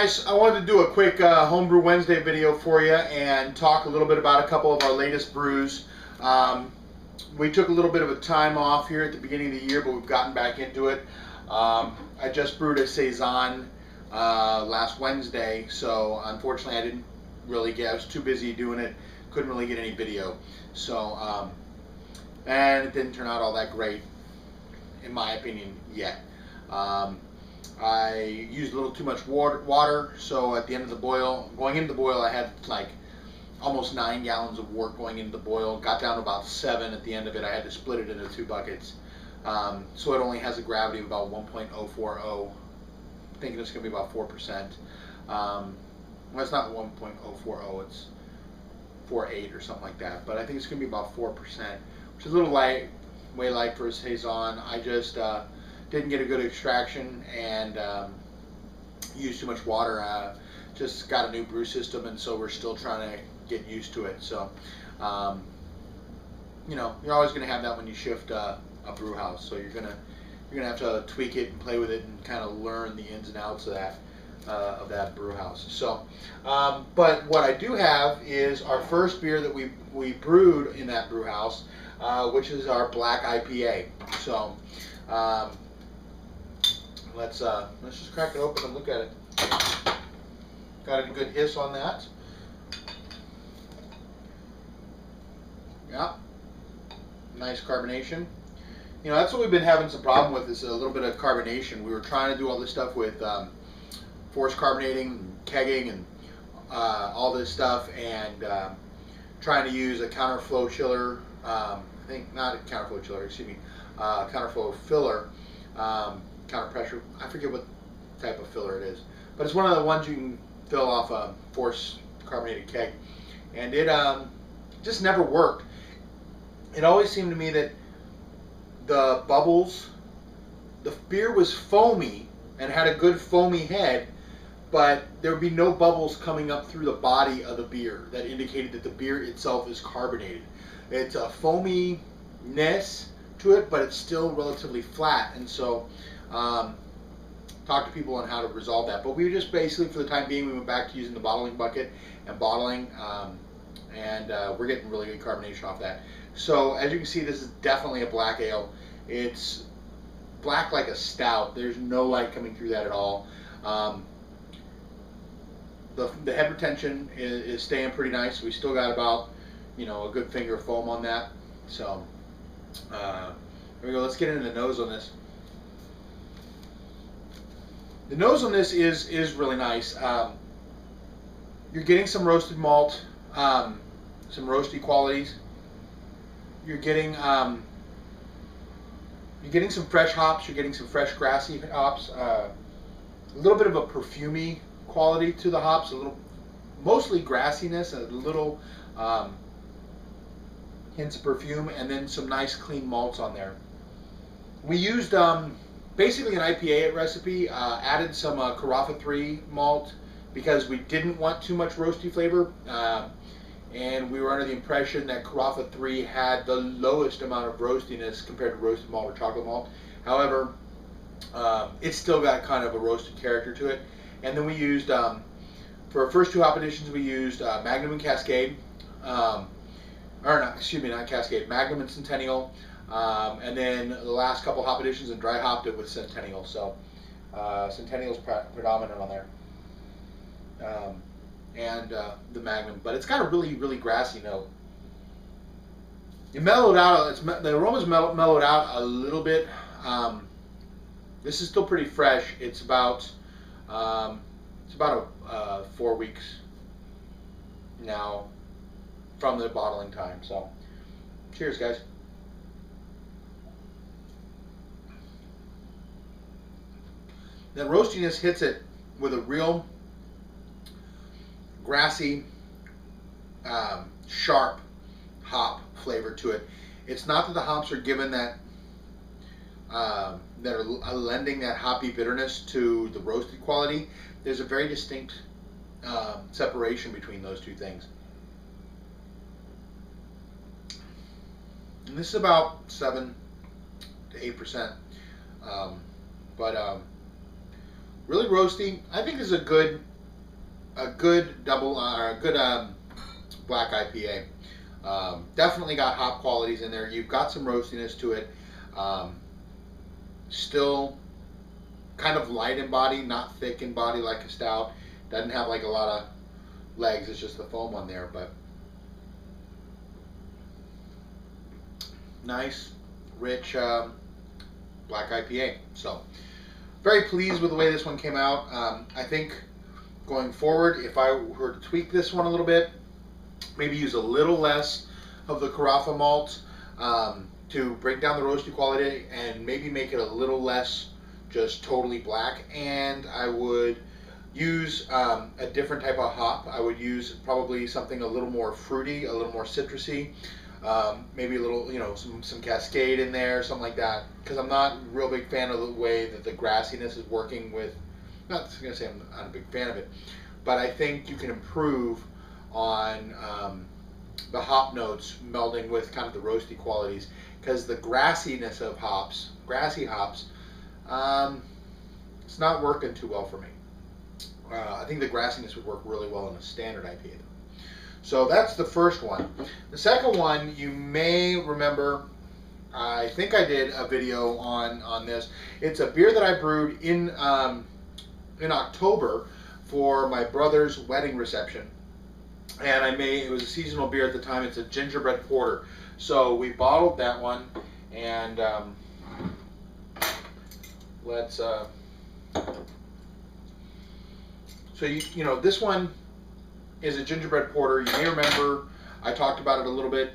guys, I wanted to do a quick Homebrew Wednesday video for you and talk a little bit about a couple of our latest brews. We took a little bit of a time off here at the beginning of the year, but we've gotten back into it. I just brewed a Saison last Wednesday, so unfortunately I didn't really I was too busy doing it, couldn't really get any video. So, and it didn't turn out all that great, in my opinion, yet. I used a little too much water, so at the end of the boil, going into the boil, I had like almost 9 gallons of wort going into the boil. Got down to about 7 at the end of it. I had to split it into 2 buckets. So it only has a gravity of about 1.040. I'm thinking it's going to be about 4%. Well, it's not 1.040, it's 4.8 or something like that. But I think it's going to be about 4%, which is a little light, way light for a Saison. I just didn't get a good extraction and used too much water. Just got a new brew system, and so we're still trying to get used to it. So, you know, you're always going to have that when you shift a brew house. So you're gonna have to tweak it and play with it and kind of learn the ins and outs of that brew house. So, but what I do have is our first beer that we brewed in that brew house, which is our black IPA. So. Let's just crack it open and look at it. Got a good hiss on that. Yeah, nice carbonation. You know, that's what we've been having some problem with, is a little bit of carbonation. We were trying to do all this stuff with forced carbonating, and kegging, and all this stuff, and trying to use a counterflow chiller. I think not a counterflow chiller. Excuse me, counterflow filler. Counter pressure. I forget what type of filler it is, but it's one of the ones you can fill off a forced carbonated keg, and it just never worked. It always seemed to me that the bubbles, the beer was foamy and had a good foamy head, but there would be no bubbles coming up through the body of the beer that indicated that the beer itself is carbonated. It's a foaminess to it, but it's still relatively flat, and so talk to people on how to resolve that. But we just basically, for the time being, we went back to using the bottling bucket and bottling, and we're getting really good carbonation off that. So as you can see, this is definitely a black ale. It's black like a stout. There's no light coming through that at all. The head retention is staying pretty nice. We still got about, you know, a good finger of foam on that. So there we go. Let's get into the nose on this. The nose on this is really nice. You're getting some roasted malt, some roasty qualities. You're getting some fresh hops. You're getting some fresh grassy hops. A little bit of a perfumey quality to the hops. A little, mostly grassiness. A little hints of perfume, and then some nice clean malts on there. We used basically an IPA recipe, added some Carafa 3 malt because we didn't want too much roasty flavor, and we were under the impression that Carafa 3 had the lowest amount of roastiness compared to roasted malt or chocolate malt. However, it's still got kind of a roasted character to it. And then we used, for our first 2 hop additions, we used Magnum and Cascade, or not, excuse me, not Cascade, Magnum and Centennial. And then the last couple hop additions, and dry hopped it with Centennial. So Centennial's predominant on there, and the Magnum. But it's got a really, really grassy note. It mellowed out. The aroma's mellowed out a little bit. This is still pretty fresh. It's about 4 weeks now from the bottling time. So cheers, guys. That roastiness hits it with a real grassy, sharp hop flavor to it. It's not that the hops are given that, that are lending that hoppy bitterness to the roasted quality. There's a very distinct separation between those two things. And this is about 7 to 8%. But really roasty. I think this is a good a good double or a good black IPA. Definitely got hop qualities in there. You've got some roastiness to it. Still kind of light in body, not thick in body like a stout. Doesn't have like a lot of legs. It's just the foam on there, but nice, rich black IPA. So very pleased with the way this one came out. I think going forward, if I were to tweak this one a little bit, maybe use a little less of the Carafa malt to bring down the roasty quality, and maybe make it a little less just totally black. And I would use a different type of hop. I would use probably something a little more fruity, a little more citrusy, maybe a little, some Cascade in there, something like that. Because I'm not a real big fan of the way that the grassiness is working with. Not going to say I'm not a big fan of it, but I think you can improve on the hop notes melding with kind of the roasty qualities, because the grassiness of grassy hops, it's not working too well for me. I think the grassiness would work really well in a standard IPA. So that's the first one. The second one, you may remember, I think I did a video on this. It's a beer that I brewed in October for my brother's wedding reception. And it was a seasonal beer at the time. It's a gingerbread porter. So we bottled that one, and let's, so this one is a gingerbread porter. You may remember I talked about it a little bit.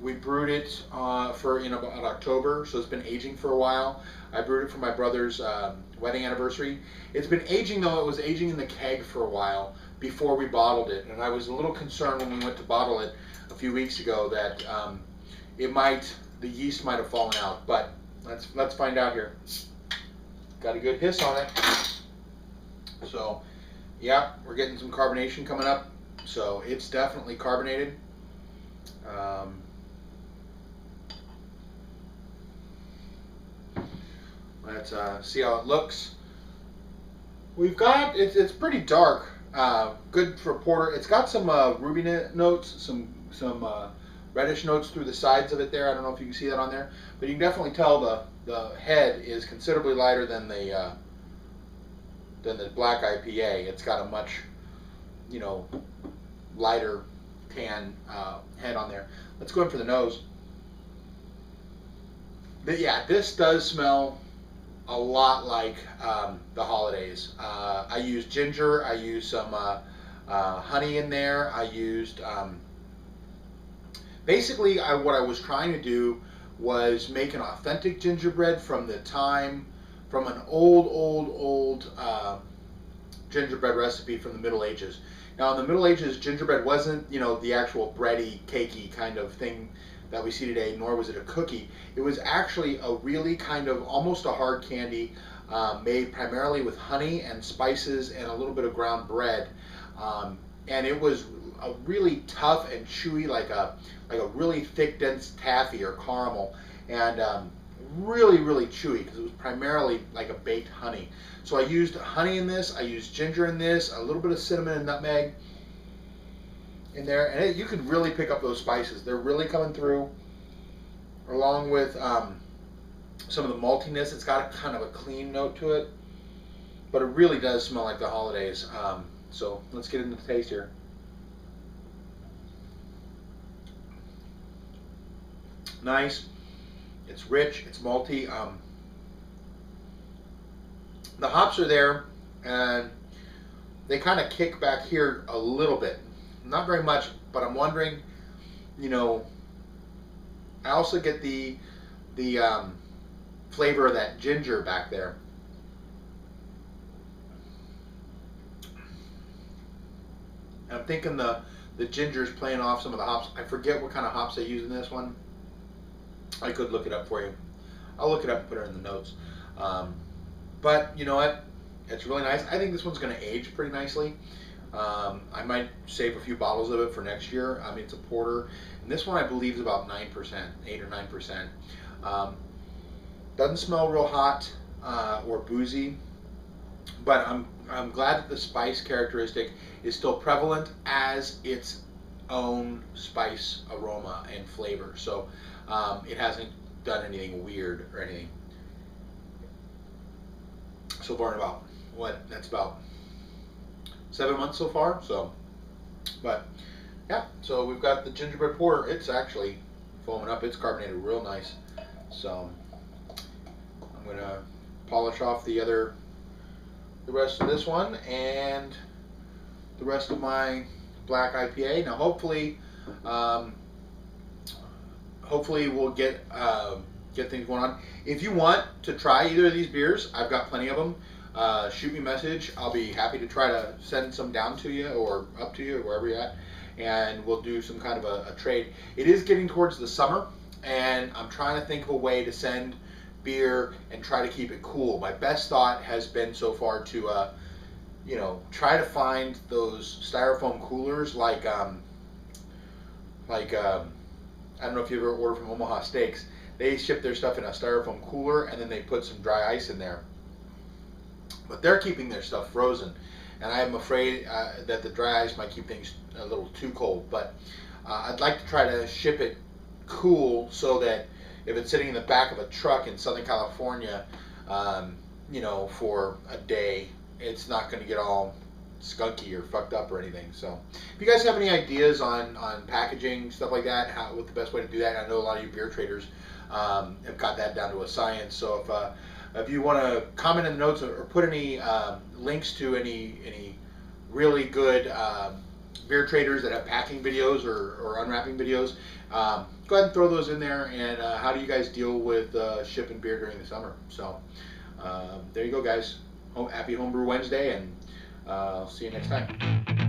We brewed it in about October, so it's been aging for a while. I brewed it for my brother's wedding anniversary. It's been aging, though. It was aging in the keg for a while before we bottled it, and I was a little concerned when we went to bottle it a few weeks ago that the yeast might have fallen out. But let's find out here. Got a good hiss on it. So, yeah, we're getting some carbonation coming up. So it's definitely carbonated. Let's see how it looks. We've got, it's pretty dark. Good for a porter. It's got some ruby notes, some reddish notes through the sides of it there. I don't know if you can see that on there, but you can definitely tell the head is considerably lighter than the black IPA. It's got a much, lighter tan head on there. Let's go in for the nose. But yeah, this does smell a lot like the holidays. I used ginger. I used some honey in there. I used basically what I was trying to do was make an authentic gingerbread from an old gingerbread recipe from the Middle Ages. Now in the Middle Ages, gingerbread wasn't the actual bready, cakey kind of thing that we see today, nor was it a cookie. It was actually a really kind of almost a hard candy made primarily with honey and spices and a little bit of ground bread. And it was a really tough and chewy, like a really thick, dense taffy or caramel, and really, really chewy because it was primarily like a baked honey. So I used honey in this, I used ginger in this, a little bit of cinnamon and nutmeg in there, and you can really pick up those spices. They're really coming through, along with some of the maltiness. It's got a kind of a clean note to it, but it really does smell like the holidays. So let's get into the taste here. Nice. It's rich. It's malty. The hops are there, and they kind of kick back here a little bit. Not very much, but I'm wondering, I also get the flavor of that ginger back there. And I'm thinking the ginger's playing off some of the hops. I forget what kind of hops they use in this one. I could look it up for you. I'll look it up and put it in the notes. But you know what? It's really nice. I think this one's going to age pretty nicely. I might save a few bottles of it for next year. I mean, it's a porter. And this one I believe is about 9%, 8 or 9%. Doesn't smell real hot or boozy. But I'm glad that the spice characteristic is still prevalent as its own spice aroma and flavor. So it hasn't done anything weird or anything. So far, in about that's about 7 months so far. So, but yeah, so we've got the gingerbread pour. It's actually foaming up. It's carbonated real nice. So I'm gonna polish off the rest of this one and the rest of my black IPA. Now, hopefully we'll get things going on. If you want to try either of these beers, I've got plenty of them. Shoot me a message. I'll be happy to try to send some down to you or up to you, wherever you're at, and we'll do some kind of a trade. It is getting towards the summer, and I'm trying to think of a way to send beer and try to keep it cool. My best thought has been so far to try to find those styrofoam coolers like I don't know if you ever order from Omaha Steaks. They ship their stuff in a styrofoam cooler, and then they put some dry ice in there. But they're keeping their stuff frozen, and I'm afraid that the dry ice might keep things a little too cold. But I'd like to try to ship it cool so that if it's sitting in the back of a truck in Southern California, for a day, it's not going to get all skunky or fucked up or anything. So if you guys have any ideas on packaging, stuff like that, what the best way to do that, I know a lot of you beer traders have got that down to a science. So if you want to comment in the notes or put any links to any really good beer traders that have packing videos or unwrapping videos, go ahead and throw those in there. And how do you guys deal with shipping beer during the summer? So there you go, guys. Happy Homebrew Wednesday, and I'll see you next time.